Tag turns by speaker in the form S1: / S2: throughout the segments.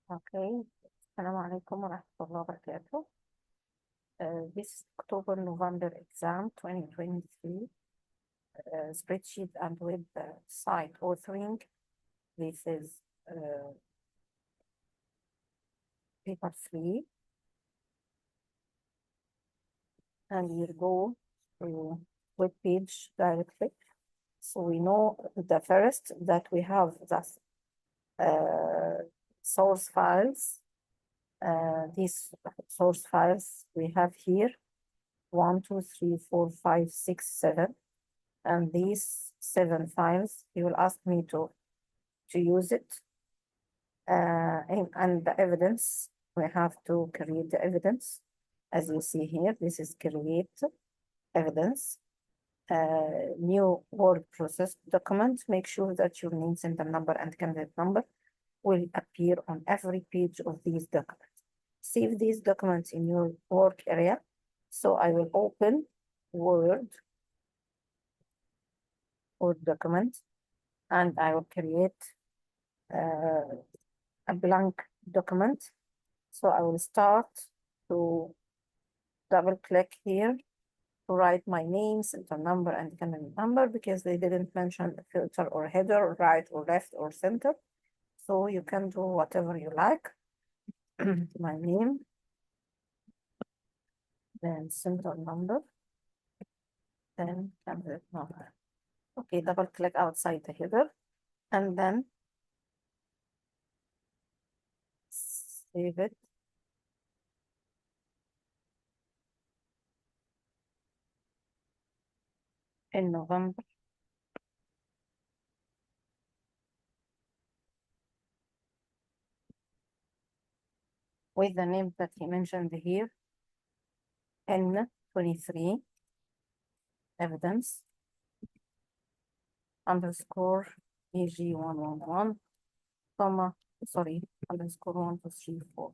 S1: Okay. Assalamu alaikum wa rahmatullahi wa barakatuh. This October November exam 2023 spreadsheet and web site authoring. This is paper 3, and we'll go to web page directly. So we know the first that we have the source files. These source files we have here 1, 2, 3, 4, 5, 6, 7, and these 7 files you will ask me to use it, and the evidence we have to create the evidence. As you see here, this is create evidence. New word process document. Make sure that your name, center number, and candidate number will appear on every page of these documents. Save these documents in your work area. So I will open Word document, and I will create a blank document. So I will start to double click here to write my name, center number, and candidate number, because they didn't mention a filter or header, right or left or center. So you can do whatever you like. My name, then center number, then candidate number. Okay, double click outside the header, and then save it. In November. With the name that he mentioned here, N23 evidence underscore EG111, comma, sorry, underscore 1234,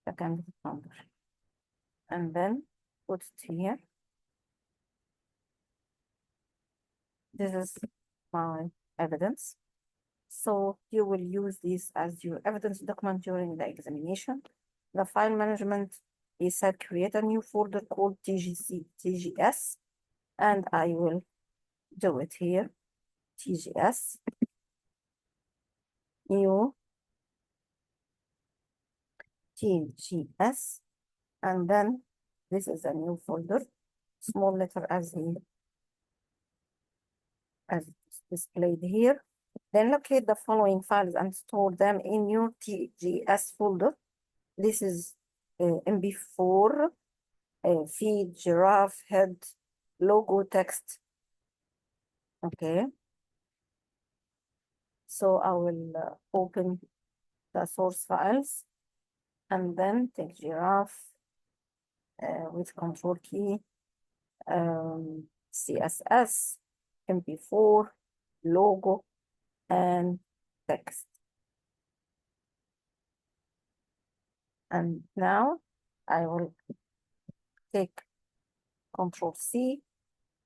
S1: the candidate number. And then put it here. This is my evidence. So you will use this as your evidence document during the examination. The file management, he said create a new folder called TGS, and I will do it here. TGS, new TGS, and then this is a new folder, small letter as displayed here. Then locate the following files and store them in your TGS folder. This is MB4, feed, giraffe, head, logo, text. Okay. So I will open the source files and then take giraffe with control key, CSS, MP4, logo, and text. And now I will take Control C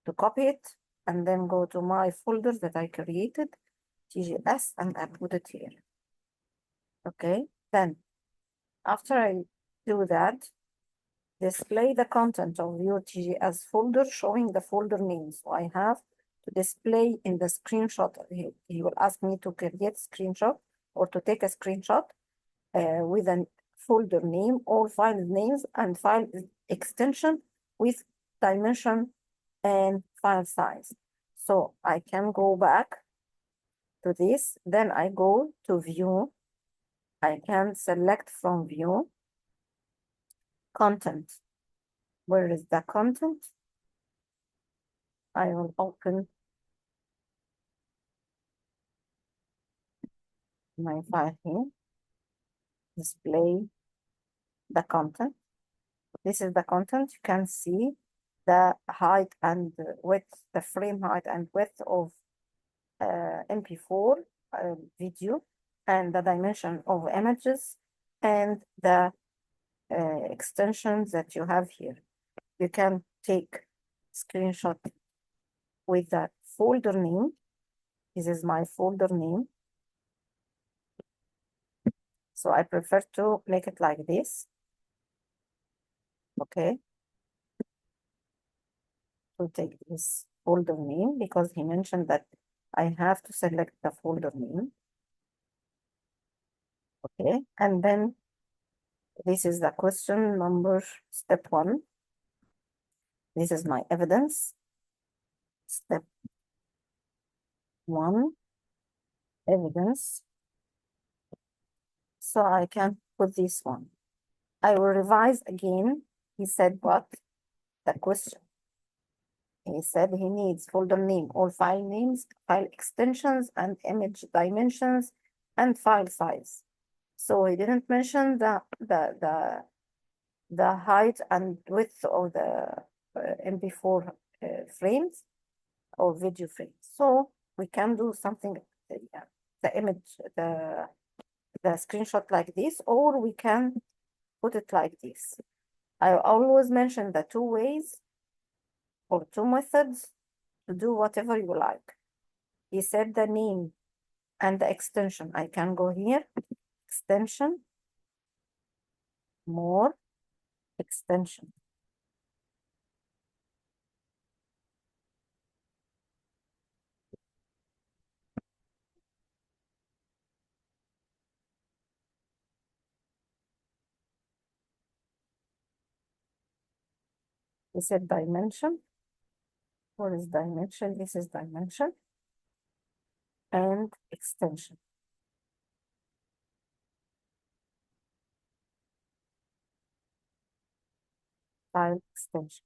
S1: to copy it, and then go to my folder that I created, TGS, and I put it here. Okay, then after I do that, display the content of your TGS folder showing the folder name. So I have to display in the screenshot. He will ask me to create screenshot or to take a screenshot with a folder name or file names and file extension with dimension and file size. So I can go back to this, then I go to view. I can select from view content. Where is the content? I will open my file here, display the content. This is the content. You can see the height and width, the frame height and width of MP4 video, and the dimension of images, and the extensions that you have here. You can take screenshot with the folder name. This is my folder name. So I prefer to make it like this. Okay. To take this folder name because he mentioned that I have to select the folder name. Okay. And then this is the question number, step 1. This is my evidence. Step 1, evidence. So I can put this one. I will revise again. He said what? The question. He said he needs folder name, all file names, file extensions, and image dimensions, and file size. So he didn't mention the height and width of the MP4 frames or video frames. So we can do something, the image, the screenshot like this, or we can put it like this. I always mention the 2 ways or 2 methods to do whatever you like. He said the name and the extension. I can go here, extension, more, extension. He said dimension. What is dimension? This is dimension and extension. File extension.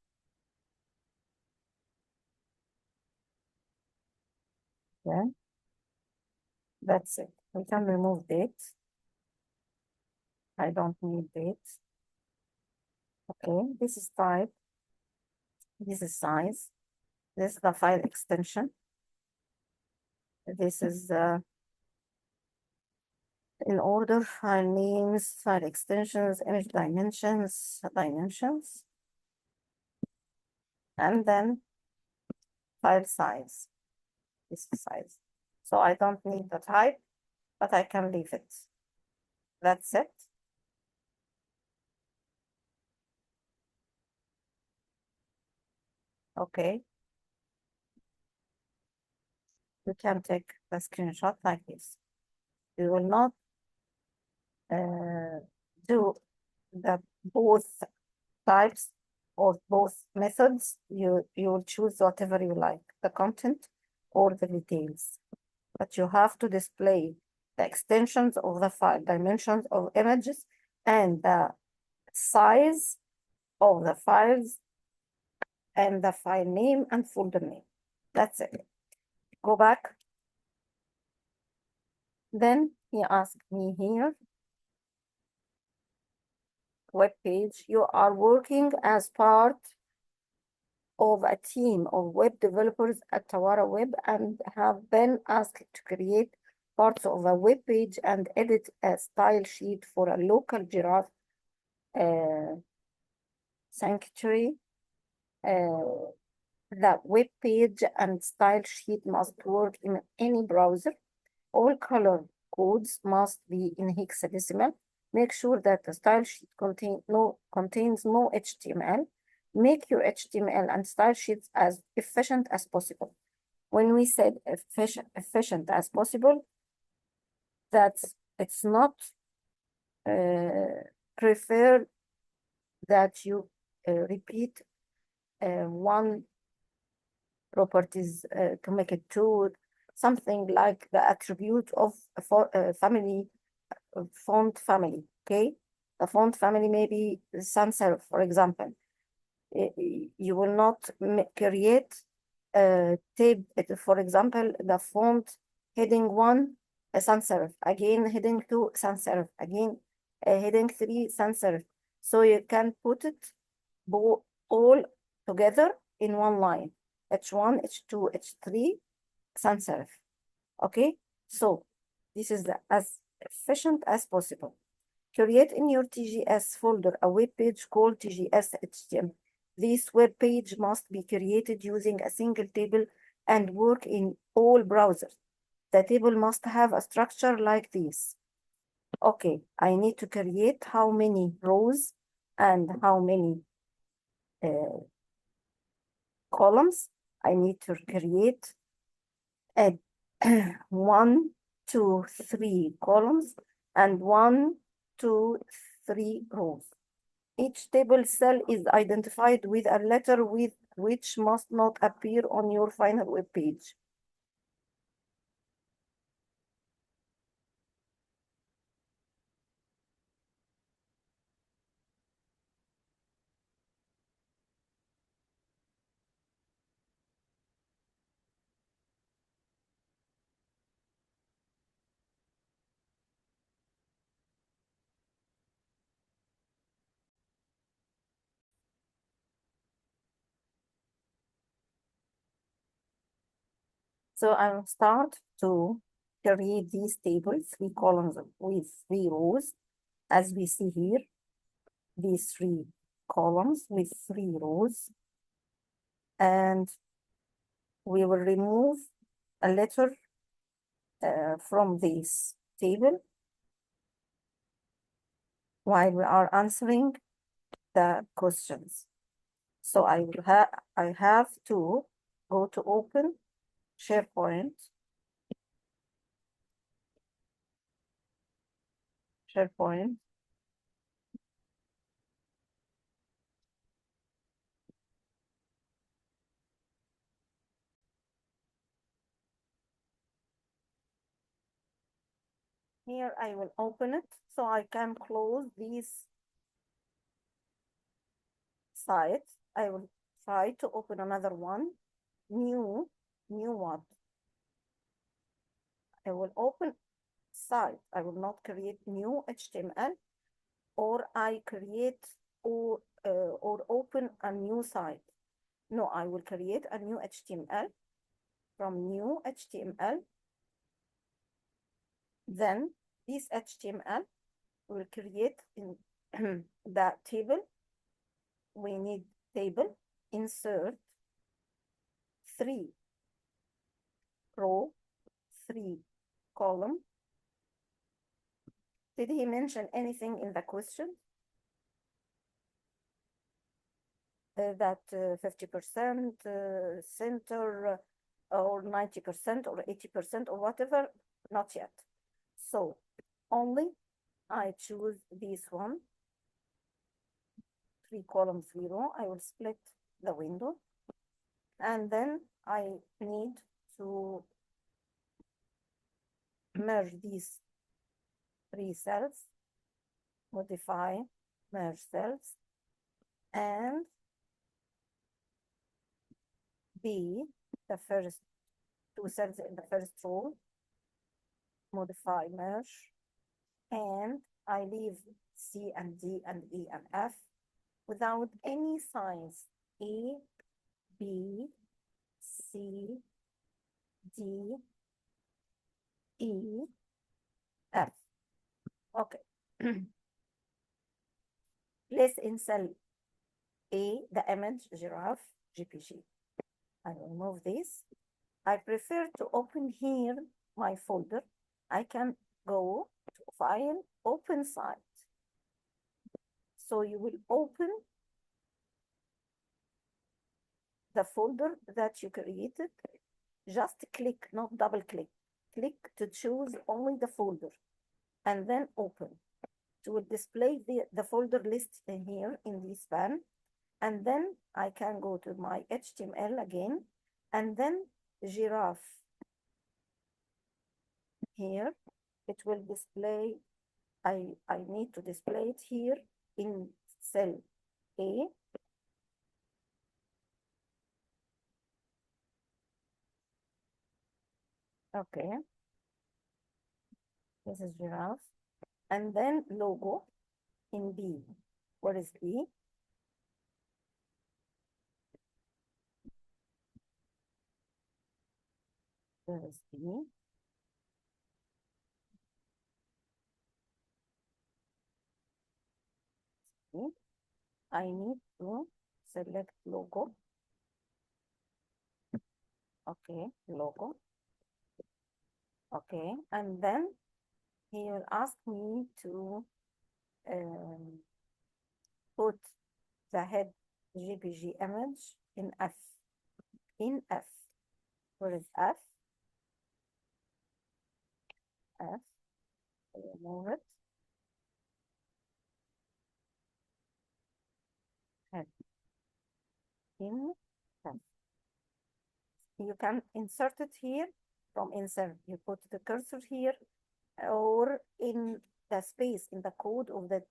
S1: Yeah, that's it. We can remove dates. I don't need dates. Okay, this is type. This is size. This is the file extension. This is in order, file names, file extensions, image dimensions, and then file size. This is size. So I don't need the type, but I can leave it. That's it. Okay. You can take the screenshot like this. You will not do the both types or both methods. You will choose whatever you like, the content or the details. But you have to display the extensions of the file, dimensions of images, and the size of the files, and the file name and folder name. That's it. Go back. Then he asked me here, web page. You are working as part of a team of web developers at Tawara Web and have been asked to create parts of a web page and edit a style sheet for a local giraffe sanctuary. The web page and style sheet must work in any browser. All color codes must be in hexadecimal. Make sure that the style sheet contains no HTML. Make your HTML and style sheets as efficient as possible. When we said efficient as possible, it's not prefer that you repeat one properties to make it two, something like the attribute of family, font family, okay? The font family may be sans serif, for example. You will not create a tab, for example, the font heading 1, sans serif, again heading 2, sans serif, again heading 3, sans serif. So you can put it all together in one line. H1, H2, H3, sans serif. Okay, so this is as efficient as possible. Create in your TGS folder a web page called TGS HTML. This web page must be created using a single table and work in all browsers. The table must have a structure like this. Okay, I need to create how many rows and how many columns. I need to create a 1, 2, 3 columns and 1, 2, 3 rows. Each table cell is identified with a letter with which must not appear on your final web page. So I'll start to create these tables, 3 columns with 3 rows, as we see here, these 3 columns with 3 rows. And we will remove a letter from this table while we are answering the questions. So I have to go to open SharePoint. Here I will open it so I can close these sites. I will try to open another one. New what? I will open site. I will not create new HTML, or I create or open a new site. No, I will create a new HTML. From new HTML, then this HTML will create in that table. We need table, insert 3 row, 3 column. Did he mention anything in the question? That 50% center or 90% or 80% or whatever? Not yet. So only I choose this one, 3 columns, 3 row. I will split the window, and then I need to merge these 3 cells, modify, merge cells, and B, the first 2 cells in the first row, modify, merge, and I leave C and D and E and F without any signs, A, B, C, D, E, F. Okay. Place in cell A the image giraffe GPG. I will move this. I prefer to open here my folder. I can go to File, Open Site. So you will open the folder that you created. Just click, not double click. Click to choose only the folder and then open. It will display the folder list in here in this pan. And then I can go to my HTML again, and then giraffe here. It will display, I need to display it here in cell A. Okay, this is giraffe. And then logo in B. What is B? There is B. I need to select logo. Okay, logo. Okay, and then he will ask me to put the head JPG image in F. In F. Where is F? F. Remove it. Head. In F. You can insert it here. From insert, you put the cursor here or in the space in the code of the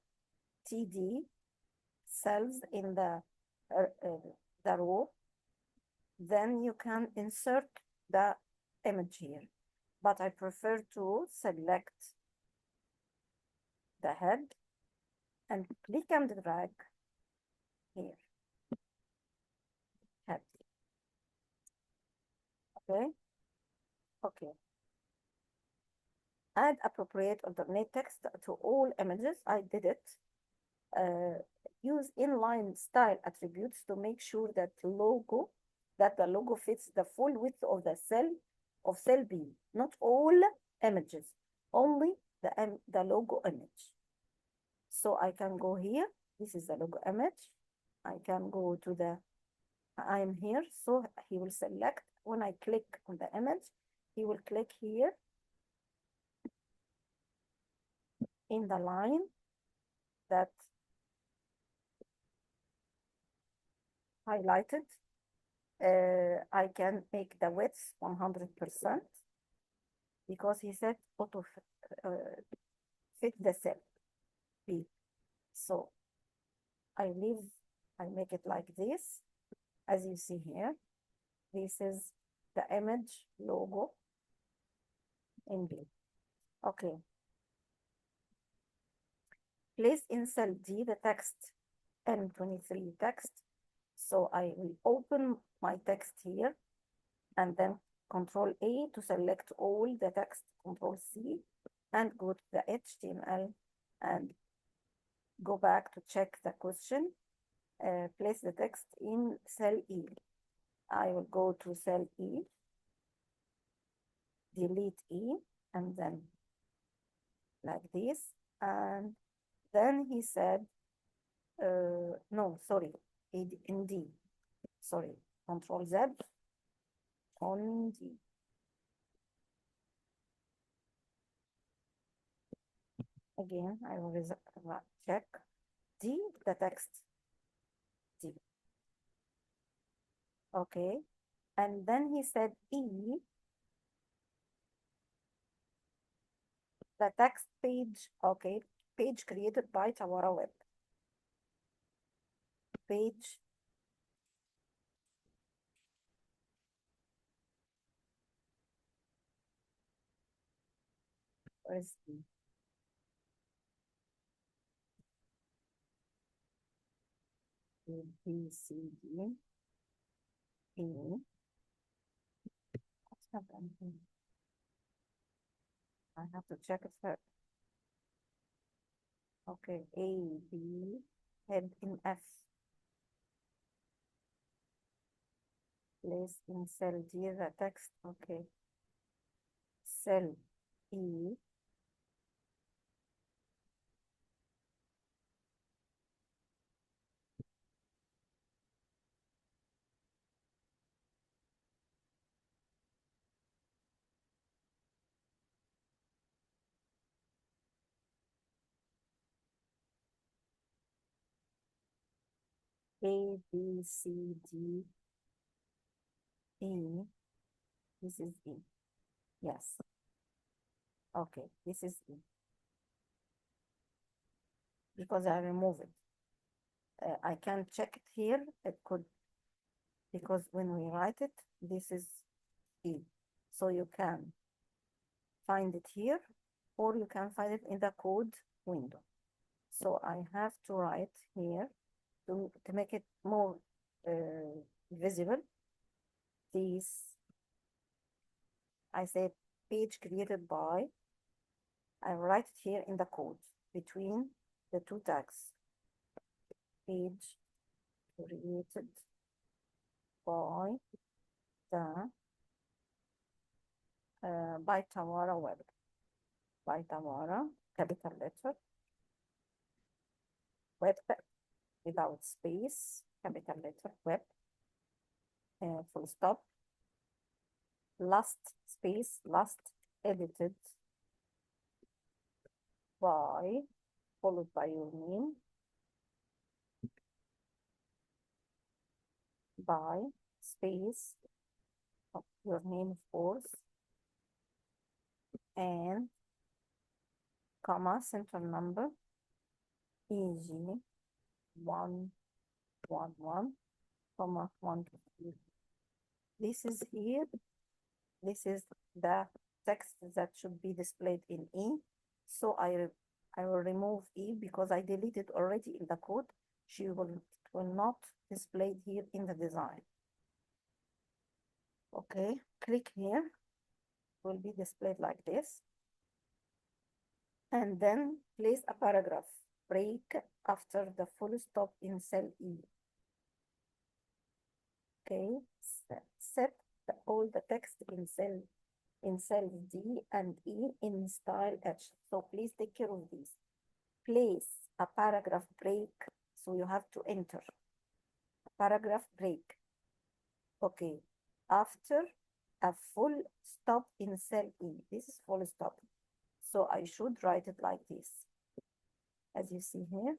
S1: TD cells in the row. Then you can insert the image here. But I prefer to select the head and click and drag here. Head. Okay. Okay. Add appropriate alternate text to all images. I did it. Use inline style attributes to make sure that the logo fits the full width of the cell B. Not all images, only the logo image. So I can go here. This is the logo image. I can go to I am here. So he will select. When I click on the image, he will click here in the line that highlighted. I can make the width 100% because he said auto fit the cell B. So I make it like this. As you see here, this is the image logo in B. Okay. Place in cell D the text N23 text. So I will open my text here and then Control A to select all the text, Control C, and go to the HTML and go back to check the question. Place the text in cell E. I will go to cell E, delete E, and then like this. And then he said, no, sorry, in D. Sorry, Control Z on D. Again, I will check D, the text D. Okay. And then he said E, the text page. Okay. Page created by Tawara Web. Page. Where is E? A, B, C, D, E. What's happening? I have to check it first. Okay, A, B, head in F. Place in cell D the text. Okay. Cell E. A, B, C, D, E. This is E. Yes. Okay, this is E. Because I remove it. I can check it here. It could, because when we write it, this is E. So you can find it here, or you can find it in the code window. So I have to write here to make it more visible. This, I said page created by, I write it here in the code between the two tags. Page created by the by Tawara Web. by Tamara, capital letter, web without space, capital letter, web, full stop, last space, last, edited by, followed by your name, by, space, your name of course, and comma, central number, EG 111, comma 123. This is here. This is the text that should be displayed in E. So I will remove E because I deleted already in the code. It will not display here in the design. Okay, click here. Will be displayed like this. And then place a paragraph break after the full stop in cell E. Okay, set all the text in cells D and E in style H. So please take care of these. Place a paragraph break. So you have to enter a paragraph break. Okay, after a full stop in cell E. This is full stop. So I should write it like this, as you see here.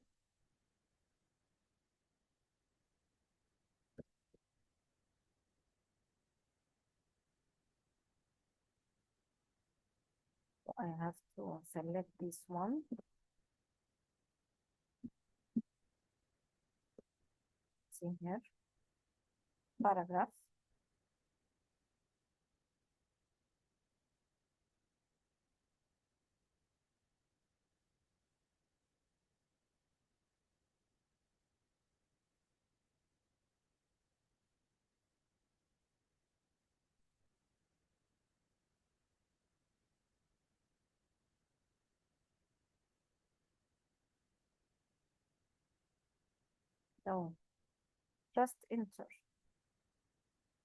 S1: I have to select this one. See here, paragraph. No, just enter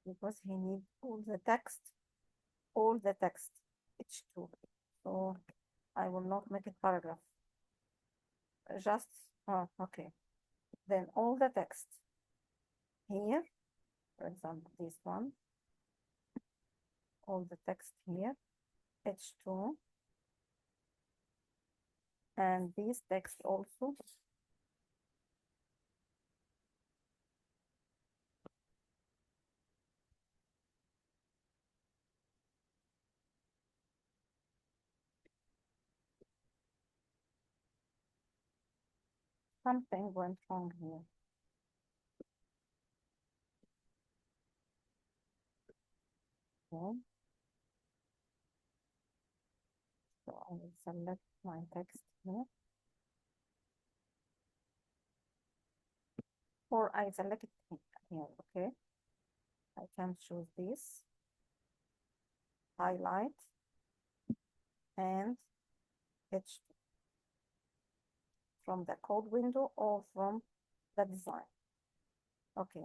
S1: because he needs all the text, H2. So I will not make it paragraph. Just, okay. Then all the text here, for example, this one, all the text here, H2, and this text also. Something went wrong here. Okay. So I will select my text here. Or I select it here, okay? I can choose this, highlight, and H2 from the code window or from the design. Okay.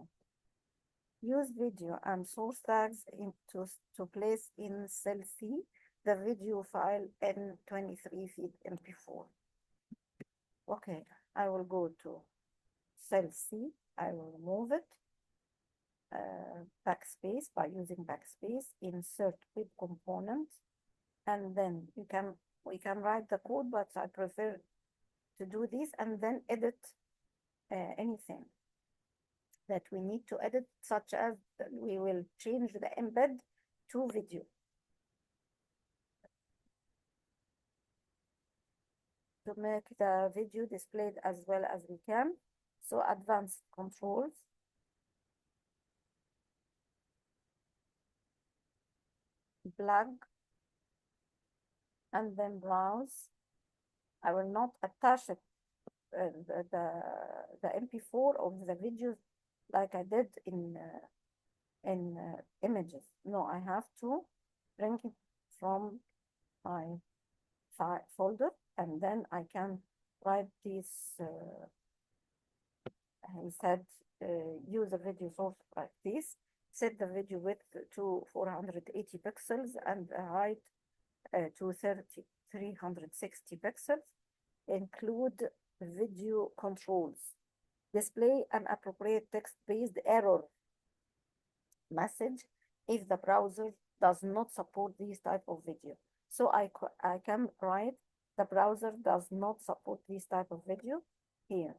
S1: Use video and source tags to place in cell C the video file in 23 feet MP4. Okay, I will go to cell C. I will move it. Backspace by using backspace. Insert web component, and then we can write the code, but I prefer to do this and then edit anything that we need to edit, such as we will change the embed to video. To make the video displayed as well as we can. So advanced controls. Plug. And then browse. I will not attach it, the MP4 of the videos like I did in images. No, I have to bring it from my folder, and then I can write this. He said, use a video source like this. Set the video width to 480 pixels and height to 30 360 pixels. Include video controls. Display an appropriate text-based error message if the browser does not support this type of video. So I can write the browser does not support this type of video here.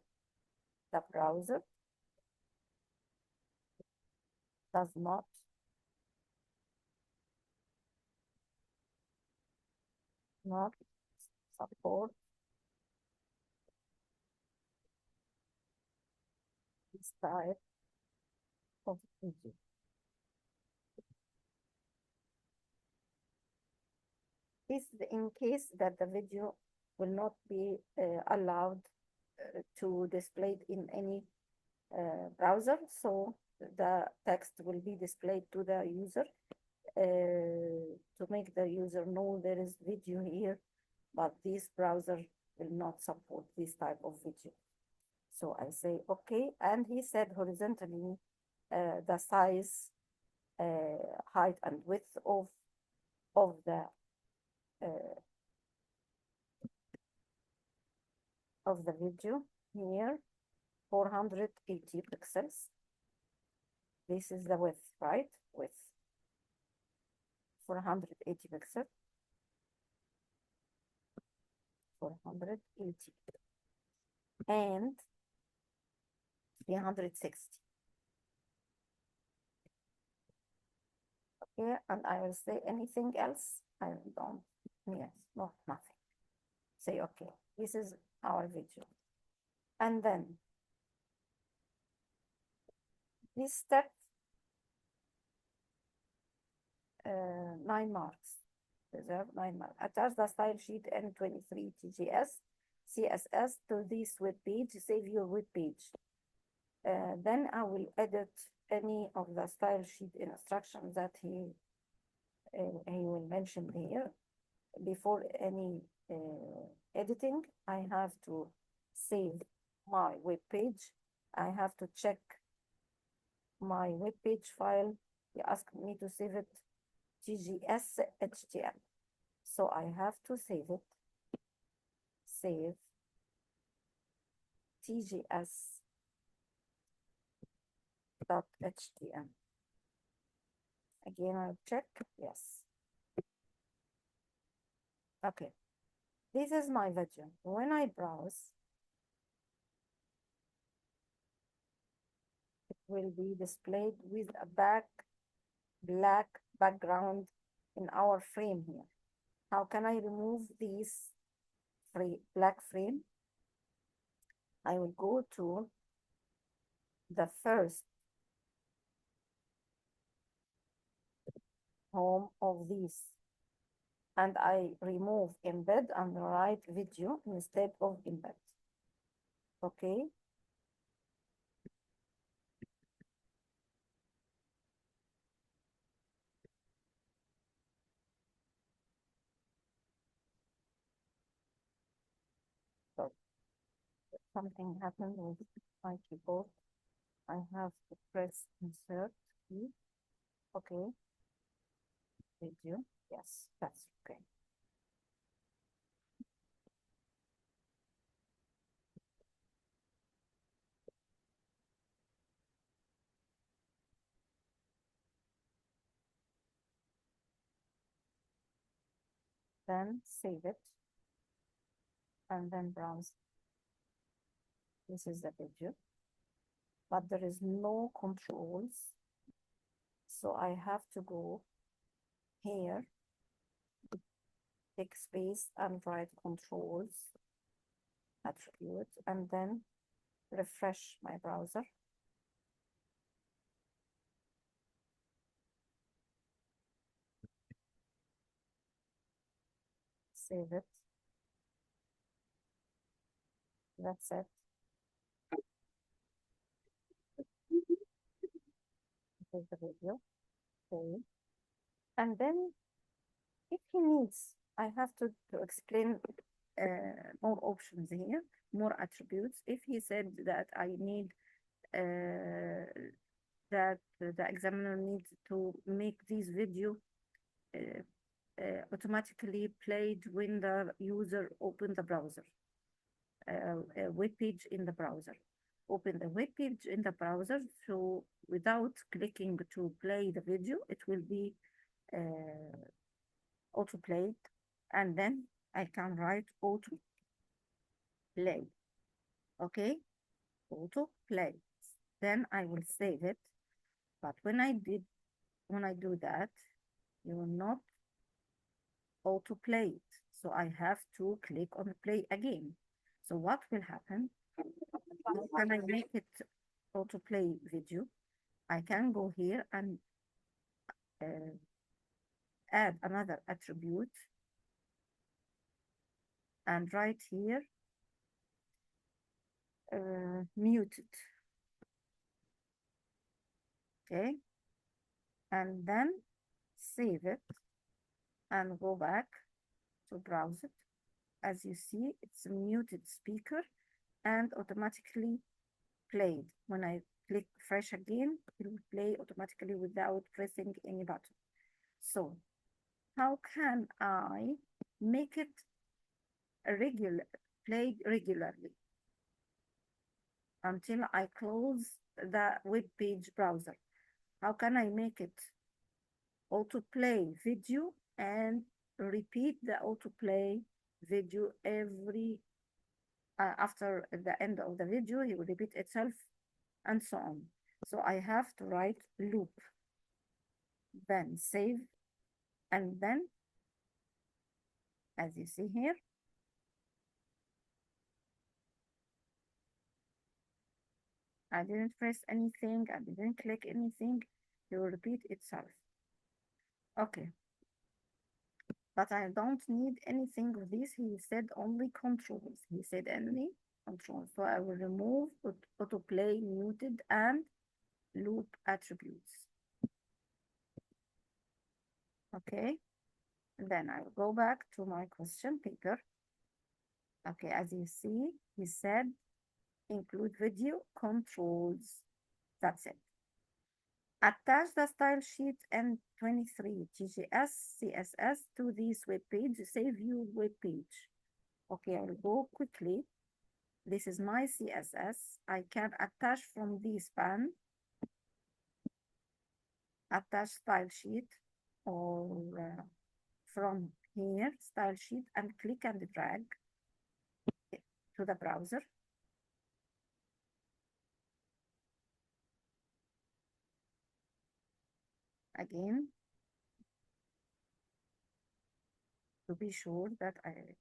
S1: The browser does not support this type of video. This is in case that the video will not be allowed to display in any browser, so the text will be displayed to the user to make the user know there is video here, but this browser will not support this type of video. So I say okay, and he said horizontally the size, height, and width of the video here, 480 pixels. This is the width, right? Width 480 pixels. 480 and 360. Okay, and I will say anything else. I don't. Yes, no, nothing. Say okay. This is our video. And then this step, 9 marks. Reserve 9 marks. Attach the style sheet N23 TGS CSS to this web page. Save your web page. Then I will edit any of the style sheet instructions that he will mention here. Before any editing, I have to save my web page. I have to check my web page file. He asked me to save it TGS HTML. So I have to save it. Save TGS.html. Again, I'll check. Yes. Okay. This is my video. When I browse, it will be displayed with a black background in our frame here. How can I remove this black frame? I will go to the first home of this, and I remove embed and write video instead of embed. Okay. So something happened with my keyboard. I have to press insert key. Okay. Video. Yes, that's okay. Then save it and then browse. This is the video, but there is no controls. So I have to go here, take space and write controls, attribute, and then refresh my browser. Save it. That's it. This is the video. Okay. And then if he needs, I have to explain more options here, more attributes. If he said that I need that the examiner needs to make this video automatically played when the user opened the browser, web page in the browser. Open the web page in the browser, so without clicking to play the video, it will be auto played, and then I can write auto play. Okay, auto play. Then I will save it. But when I do that, you will not auto play it. So I have to click on play again. So what will happen? How can I make it auto play video? I can go here and add another attribute and write here muted. Okay, and then save it and go back to browse it. As you see, it's a muted speaker and automatically played. When I click fresh again, it will play automatically without pressing any button. So how can I make it played regularly until I close the web page browser? How can I make it autoplay video and repeat the autoplay video every after the end of the video, it will repeat itself and so on. So I have to write loop, then save, and then as you see here, I didn't press anything, I didn't click anything, it will repeat itself. Okay, but I don't need anything of this. He said only controls. He said only controls. So I will remove autoplay, muted, and loop attributes. Okay, and then I will go back to my question paper. Okay, as you see, he said include video controls. That's it. Attach the style sheet N23 TGS CSS to this web page. Save your web page. Okay, I'll go quickly. This is my CSS. I can attach from this pan, attach style sheet, or from here, style sheet, and click and drag to the browser. Again, to be sure that I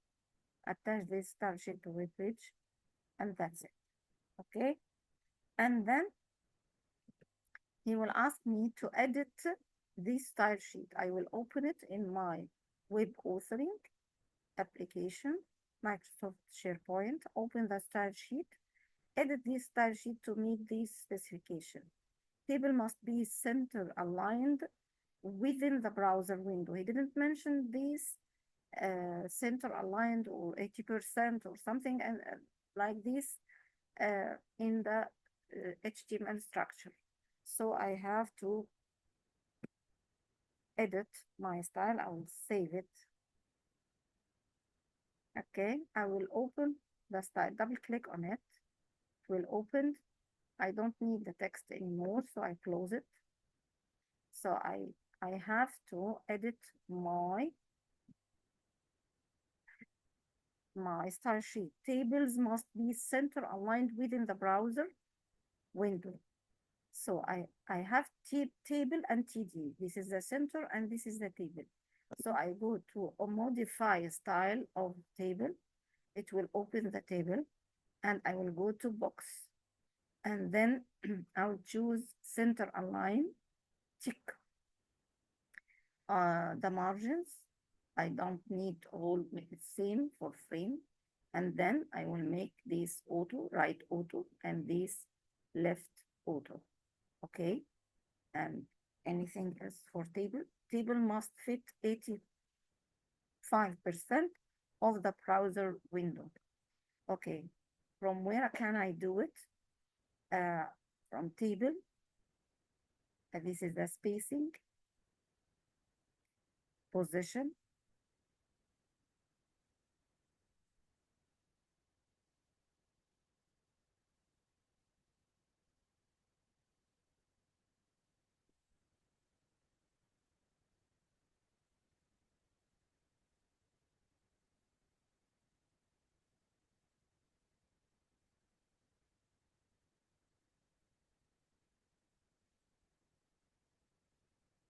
S1: attach this style sheet to web page, and that's it. Okay, and then he will ask me to edit this style sheet. I will open it in my web authoring application, Microsoft SharePoint, open the style sheet, edit this style sheet to meet this specification. Table must be center aligned within the browser window. He didn't mention this center aligned or 80% or something like this in the HTML structure. So I have to edit my style. I will save it. Okay, I will open the style, double click on it. It will open. I don't need the text anymore, so I close it. So I have to edit my style sheet. Tables must be center aligned within the browser window. So I have table and TD. This is the center and this is the table. So I go to modify style of table. It will open the table and I will go to box. And then I'll choose center align, tick the margins. I don't need all make it same for frame. And then I will make this auto, right auto, and this left auto. Okay, and anything else for table? Table must fit 85% of the browser window. Okay, from where can I do it? From table, this is the spacing, position,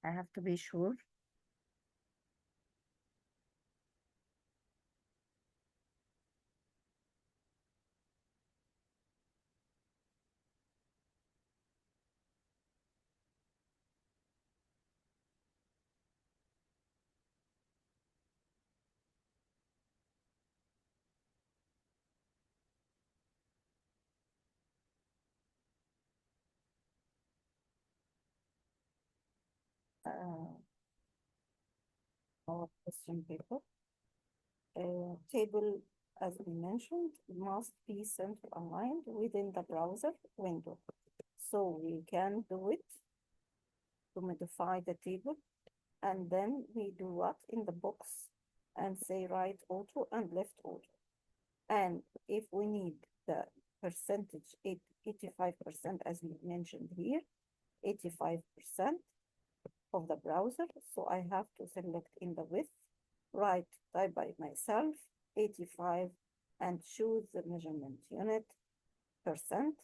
S1: I have to be sure. Uh, our question paper. Table, as we mentioned, must be center aligned within the browser window. So we can do it to modify the table, and then we do what in the box and say right auto and left auto. And if we need the percentage, 85%, as we mentioned here, 85% of the browser. So I have to select in the width, right, type by myself, 85, and choose the measurement unit, percent.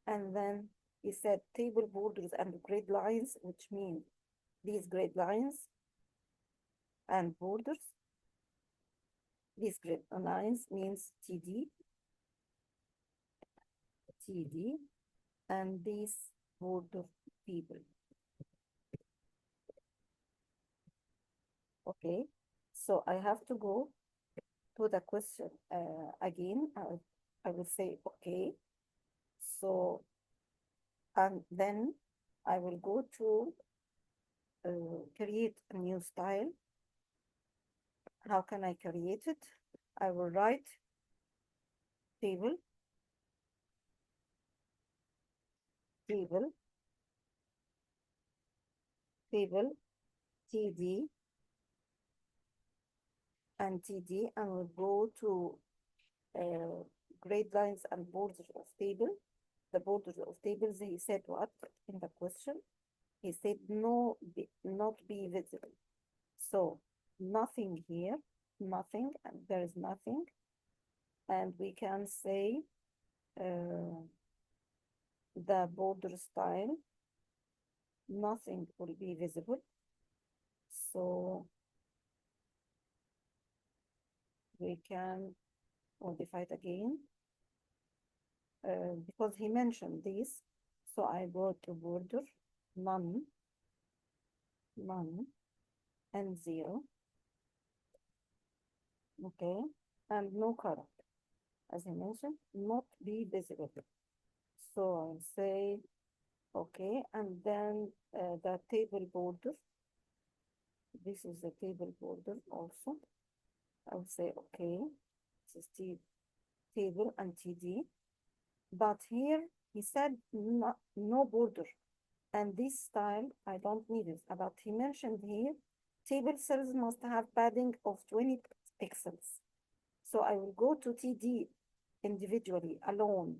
S1: And then he said table borders and grid lines, which mean these grid lines and borders. These grid lines means TD, and these border people. Okay, so I have to go to the question again. I will say okay. So, and then I will go to create a new style. How can I create it? I will write table, table, table, TD, and TD, and we'll go to grade lines and borders of table. The borders of tables, he said what in the question? He said no, not be visible. So nothing here, nothing, and there is nothing. And we can say the border style, nothing will be visible. So we can modify it again because he mentioned this. So I go to border, none, none, and 0. Okay, and no color. As I mentioned, not be visible. So I'll say okay, and then the table border. This is the table border also. I will say okay. This is table and TD. But here he said no border. And this style, I don't need it. But he mentioned here, table cells must have padding of 20 pixels. So I will go to TD individually, alone.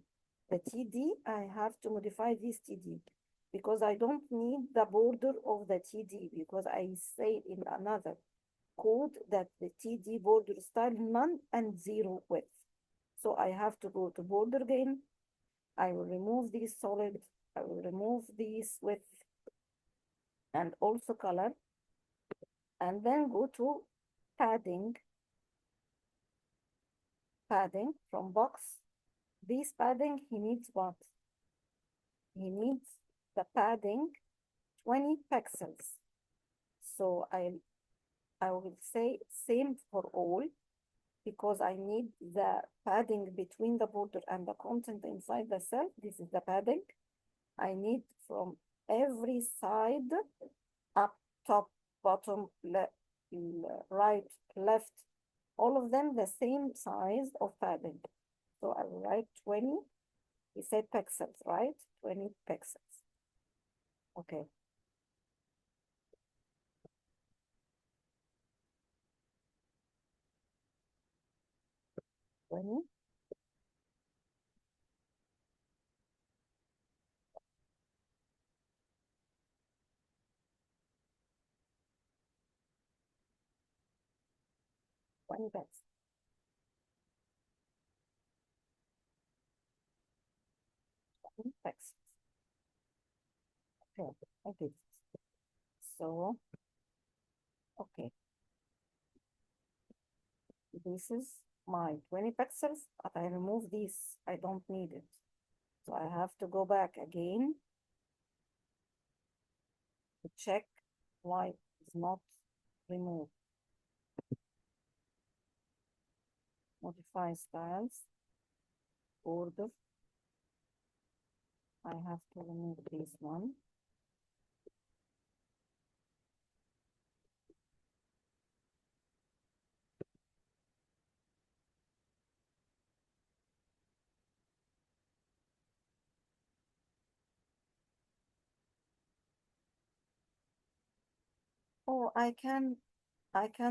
S1: The TD, I have to modify this TD because I don't need the border of the TD because I say in another code that the TD border style none and 0 width. So I have to go to border again. I will remove this solid. I will remove this width and also color, and then go to padding, padding from box. This padding, he needs what? He needs the padding 20 pixels. So I will say same for all because I need the padding between the border and the content inside the cell. This is the padding. I need from every side, up, top, bottom, right, left, all of them the same size of padding. So I will write 20, we said pixels, right? 20 pixels. Okay. 20. One pixel. Pixels. Okay, I did. So So, okay, this is my 20 pixels, but I remove this. I don't need it. So I have to go back again to check why it's not removed. Modify styles, border. I have to remove this one. Oh, I can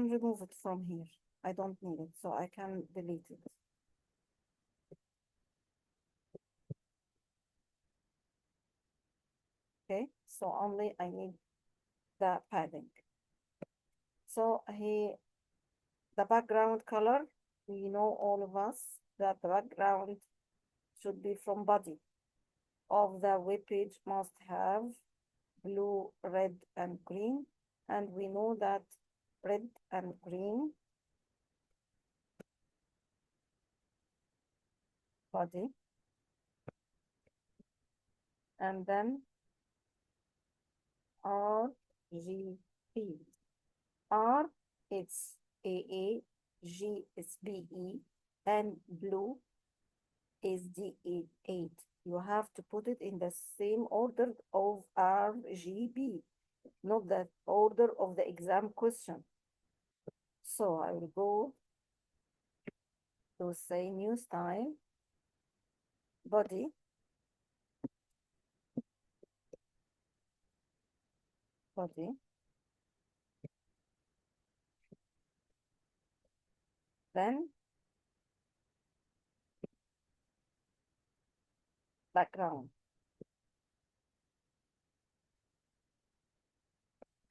S1: remove it from here. I don't need it, so I can delete it. Okay, so only I need the padding. So the background color, we know all of us that the background should be from body of the web page must have blue, red, and green. And we know that red and green body. And then RGB. R it's AA, G is BE, and blue is DE8. You have to put it in the same order of RGB, not the order of the exam question. So I will go to say new style, body, body, then background,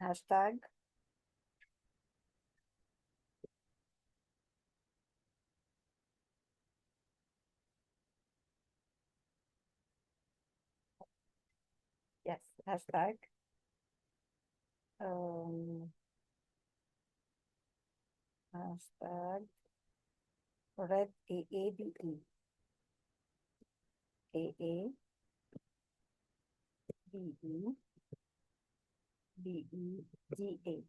S1: hashtag, yes, hashtag, um, hashtag, red AABE, AABE, BE, D8,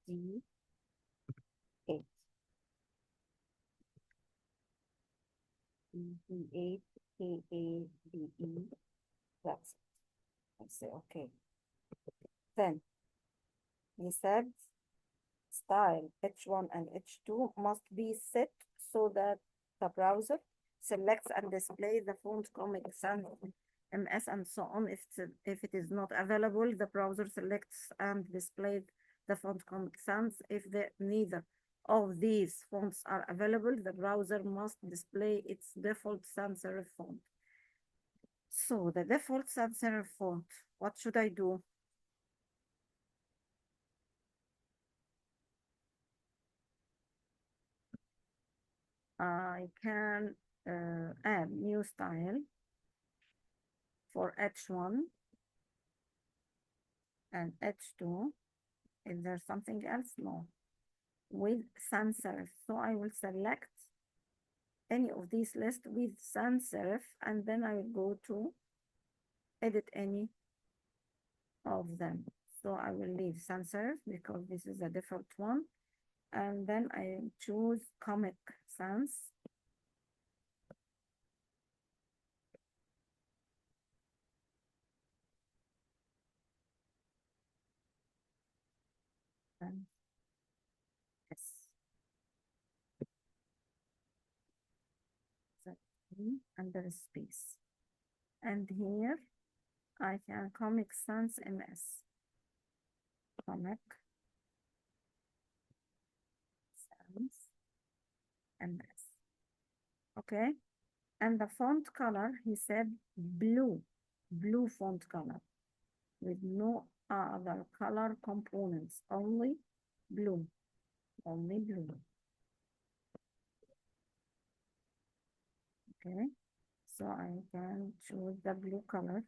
S1: D8, D8, AABE, that's it. I say, okay. Then he said style H1 and H2 must be set so that the browser selects and displays the font Comic Sans MS and so on. If it is not available, the browser selects and displays the font Comic Sans. If neither of these fonts are available, the browser must display its default sans serif font. So the default sans serif font, what should I do? I can add new style for H1 and H2. Is there something else? No. With sans serif. So I will select any of these lists with sans serif, and then I will go to edit any of them. So I will leave sans serif because this is a default one. And then I choose Comic Sans. And yes. And there is space. And here I can Comic Sans MS. Comic Sans MS. Okay. And the font color, he said blue font color with no other color components, only blue. Okay, so I can choose the blue color.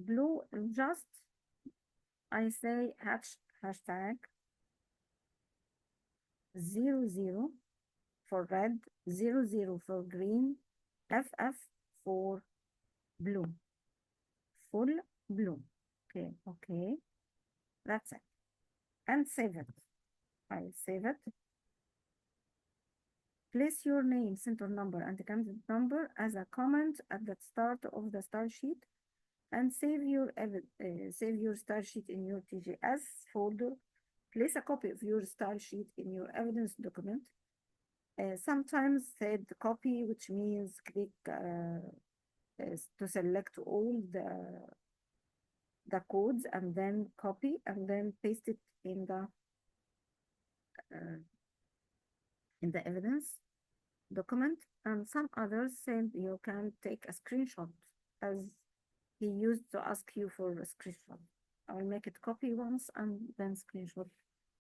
S1: blue, just I say hashtag 00 for red, 00 for green, FF for blue, full blue. Okay, okay, that's it. And save it. I'll save it. Place your name, center number, and candidate number as a comment at the start of the style sheet, and save your style sheet in your TGS folder. Place a copy of your style sheet in your evidence document. Sometimes said copy, which means click to select all the codes and then copy and then paste it in the evidence document. And some others said you can take a screenshot, as he used to ask you for a screenshot. I'll make it copy once and then screenshot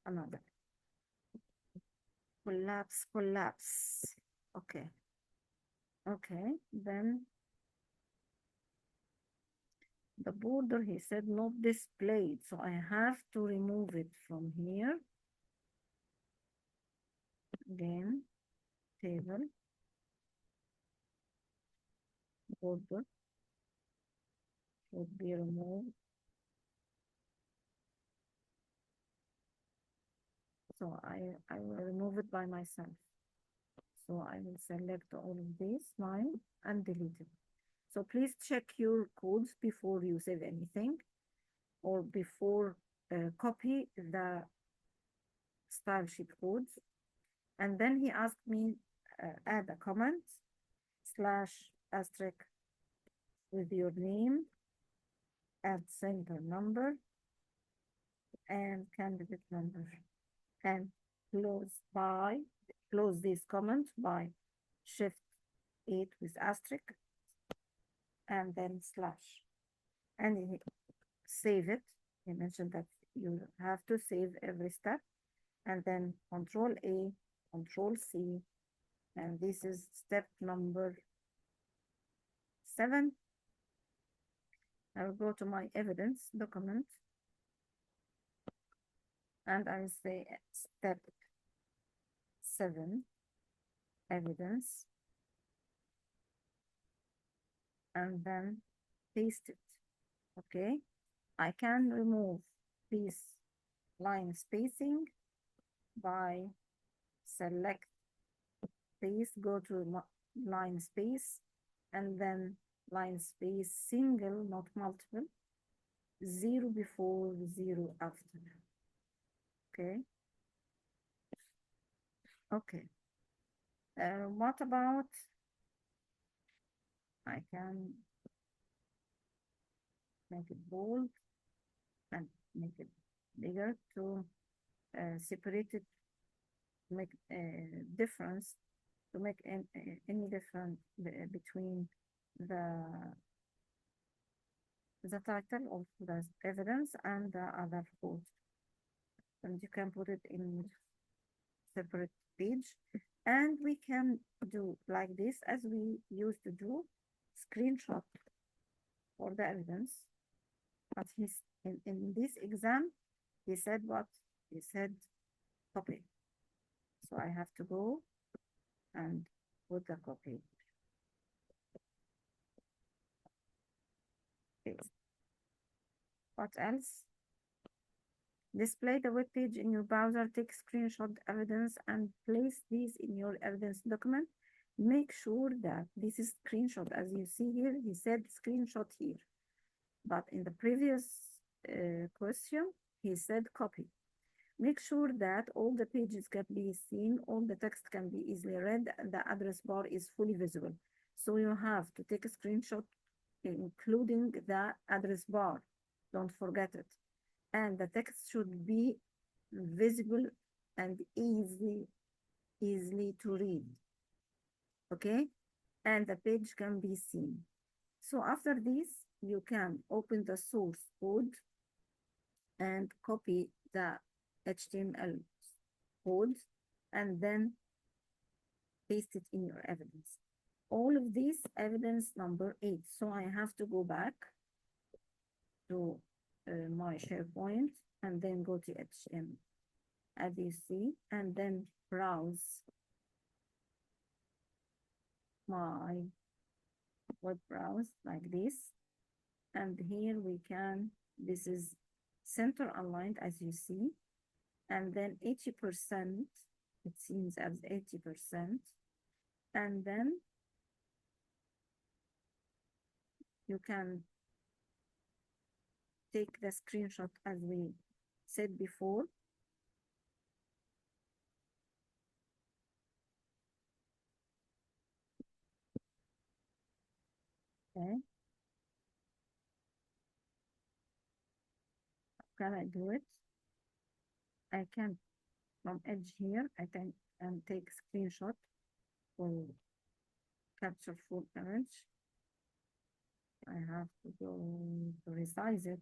S1: another. Collapse. Okay. Okay, then the border, he said not displayed, so I have to remove it from here. Again, table, border should be removed. So I will remove it by myself. So I will select all of this line and delete it. So please check your codes before you save anything or before copy the style sheet codes. And then he asked me add a comment /* with your name, add center number and candidate number, and close this comment by Shift-8 with asterisk and then slash, and save it. He mentioned that you have to save every step, and then Control-A, Control-C, and this is step number 7. I will go to my evidence document and I will say step 7, evidence, and then paste it. Okay, I can remove this line spacing by select space, go to line space, and then line space single, not multiple, 0 before, 0 after. Okay. Okay. What about, I can make it bold and make it bigger to separate it, make a difference, to make any difference between the title of the evidence and the other code. And you can put it in separate page. And we can do like this, as we used to do, screenshot for the evidence. But he's in this exam, he said what? He said copy. So I have to go and put the copy. Paste. What else? Display the web page in your browser, take screenshot evidence and place these in your evidence document. Make sure that this is screenshot. As you see here, he said screenshot here. But in the previous question, he said copy. Make sure that all the pages can be seen, all the text can be easily read, and the address bar is fully visible. So you have to take a screenshot, including the address bar. Don't forget it. And the text should be visible and easy to read. Okay? And the page can be seen. So after this, you can open the source code and copy the HTML code and then paste it in your evidence. All of these evidence number 8. So I have to go back to my SharePoint and then go to HTML as you see, and then browse my web browse like this. And here we can, this is center aligned as you see, and then 80%, it seems as 80%, and then you can take the screenshot as we said before. Okay. How can I do it? I can, from edge here, I can take screenshot for capture full image. I have to go to resize it.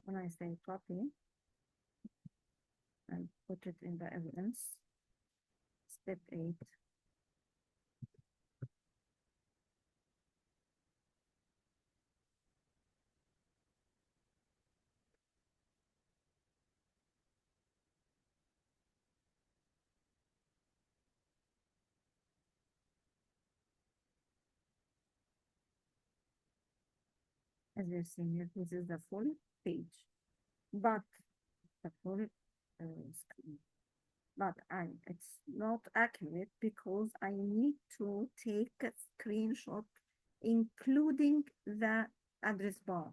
S1: When I say copy and put it in the evidence, step 8. As you see here, this is the full page, but the full screen. But it's not accurate because I need to take a screenshot including the address bar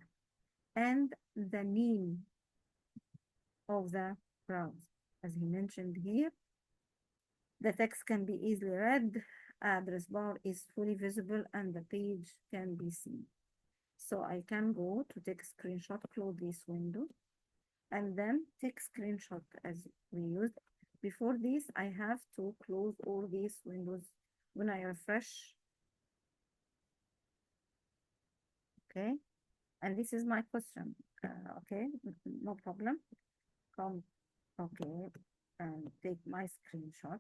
S1: and the name of the browser. As he mentioned here, the text can be easily read, address bar is fully visible, and the page can be seen. So I can go to take a screenshot, close this window, and then take screenshot as we used. Before this, I have to close all these windows when I refresh. Okay, and this is my question. Okay, no problem. Come, okay, and take my screenshot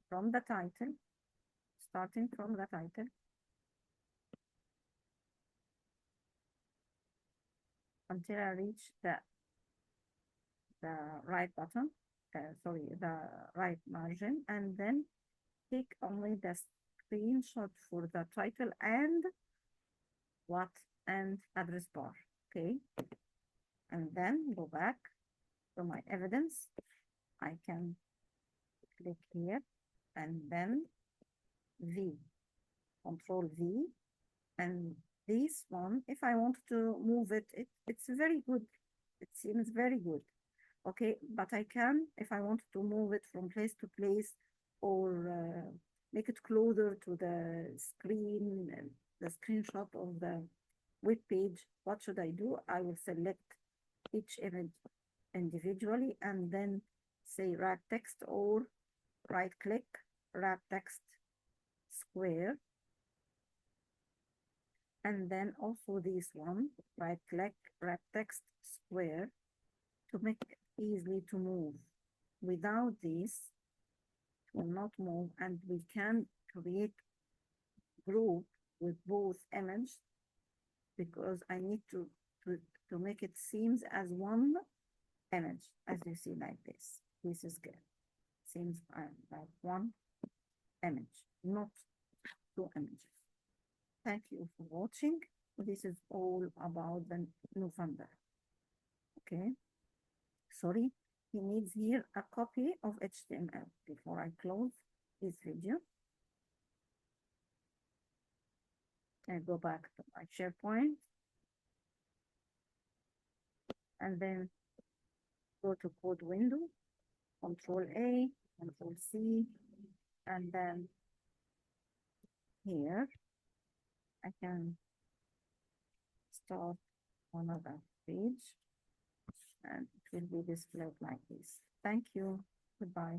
S1: from the title, starting from the title. Until I reach the right button, sorry, the right margin, and then take only the screenshot for the title and what and address bar. Okay, and then go back to my evidence. I can click here and then V, Control V, and this one, if I want to move it, it's very good. It seems very good. Okay, but I can, if I want to move it from place to place or make it closer to the screen, the screenshot of the web page, what should I do? I will select each image individually and then say wrap text or right click, wrap text square. And then also this one, right click, wrap text square to make it easily to move. Without this, it will not move, and we can create group with both images because I need to make it seems as one image, as you see like this. This is good. Seems like one image, not two images. Thank you for watching. This is all about the November. Okay. Sorry, he needs here a copy of HTML before I close this video. I go back to my SharePoint and then go to code window, Control A, Control C, and then here I can start another page and it will be displayed like this. Thank you. Goodbye.